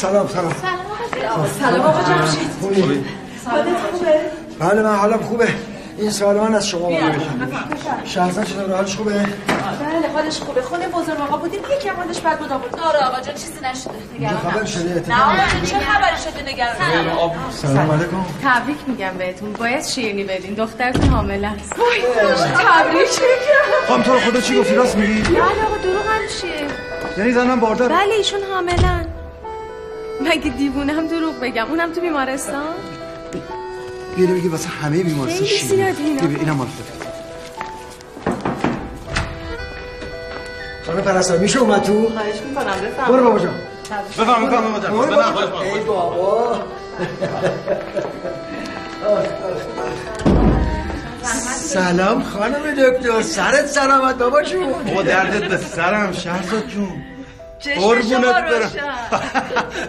سلام سلام آقا جمشید. حالت خوبه؟ بله من حالم خوبه. این سالان از شما بگم. شهرزاد چطور حالش خوبه؟ بله حالش خوبه. خونه بزرگ آقا بودیم یکی هم حالش بد بود آورد. آره آقا جان چیزی نشده. نگران خبر شده؟ نه چه خبری شده نگران. سلام علیکم. تبریک میگم بهتون. باید شیرینی بدین. دخترتون حامله است. تبریک میگم. خانم تو رو خدا چی گفتی راست میگی؟ بله آقا دروغ هم چیه؟ یعنی زنم باردار؟ بله ایشون حاملن. مگه دیوونم دروغ بگم؟ اونم تو بیمارستان؟ بیاره بگی واسه همه بیمارستان خیلی زیادی اینا. ببین اینم مال خودت. خانم پرستار میشه اومد تو؟ خواهش میکنم بفرمایید. برو بابا جان. بفرمایید بابا جان. ای بابا. سلام خانم دکتر، سرت سلامت بابا جون. بابا دردت به سرم شهرزاد جون. قربونت برم.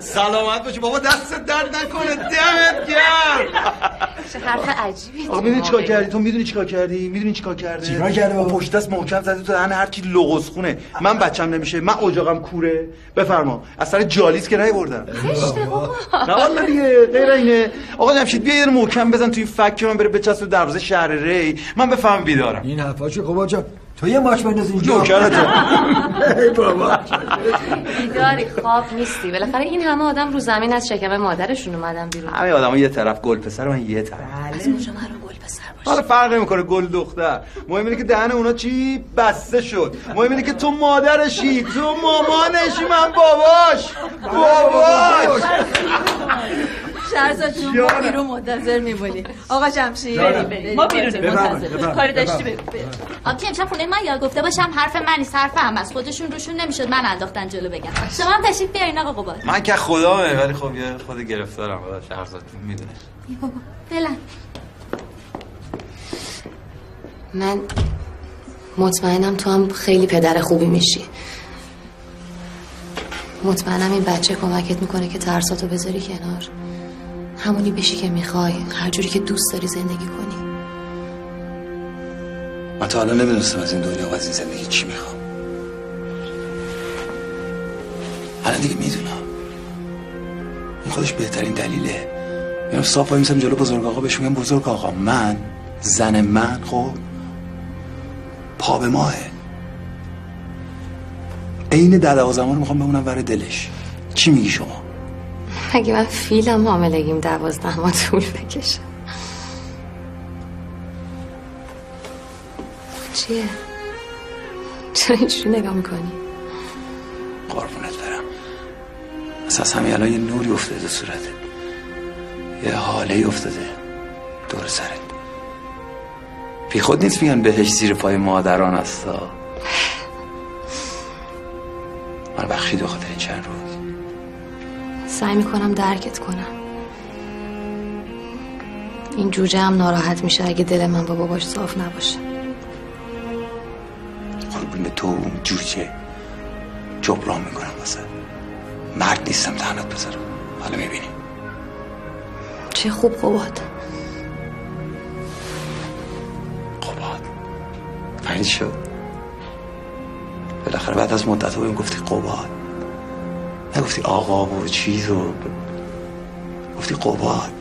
سلامت باشی بابا، دستت درد نکنه، دمت گرم. چه حرف عجیبی. آقا میدونی چیکار کردی؟ تو میدونی چیکار کردی؟ میدونی چیکار کرده؟ چیکار کرده با بابا؟ پشت دست محکم زدی تو دهن هر کی لغز خونه. من بچم نمیشه، من اجاقم کوره. بفرما. از سر جالیس که نیوردم. زشته بابا. نه والا دیگه غیر اینه. آقا جمشید بیا یه محکم بزن تو این فک که من بره بچسب دروازه شهر ری. من بفهم بیدارم. این حرفا چه بابا جان؟ تو یه ماچ بنداز اینجا. نوکرته. ای بابا. بیداری خواب نیستی. بالاخره این همه آدم رو زمین از شکم مادرشون اومدن بیرون. همه آدما یه طرف گل پسر، من یه طرف. از کجا مرا گل پسر باشه؟ حالا فرق نمیکنه گل دختر. مهم اینه که دهن اونا چی بسته شد. مهم اینه که تو مادرشی، تو مامانشی، من باباش. شهرزاد جون ما بیرون منتظر میمونیم. آقا جمشید ما بیرون منتظر. کاری داشتی بریم. آبی امشب خونه من یاد گفته باشم حرف من نیست، حرف هم از خودشون روشون نمیشد، من انداختن جلو بگم. شما هم تشریف بیارین آقا قباد. من که خدامه، ولی خب یه خود گرفتارم. شهرزاد جون میدونه. بابا دلم من مطمئنم تو هم خیلی پدر خوبی میشی. مطمئنم این بچه کمکت میکنه که ترساتو بذاری کنار، همونی بشی که میخوای، هر جوری که دوست داری زندگی کنی. من تا حالا نمیدونستم از این دنیا و از این زندگی چی میخوام. الان دیگه میدونم. این خودش بهترین دلیله. میرم صاف وای میسم جلو بزرگ آقا بهش میگم بزرگ آقا من زن من خب پا به ماهه. عین 10-12 رو میخوام بمونم ور دلش. چی میگی شما؟ اگه من فیلم حاملگیم 12 ماه طول بکشه. چیه؟ چرا اینجوری نگاه میکنی؟ قربونت برم. از همین الان یه نوری افتاده صورتت، یه حاله افتاده دور سرت. بی خود نیست میگن بهش زیر پای مادران هستا. من بخشید بخاطر این چند روز. سعی میکنم درکت کنم. این جوجه هم ناراحت میشه اگه دل من با باباش صاف نباشه. قربون تو اون جوجه جبران میکنم واسه. مرد نیستم تنت بذارم. حالا میبینی چه خوب قباد. قباد فهمید شد. بالاخره بعد از مدت ها بهم گفتی قباد، نگفتی آقا و چیز و گفتی قباد.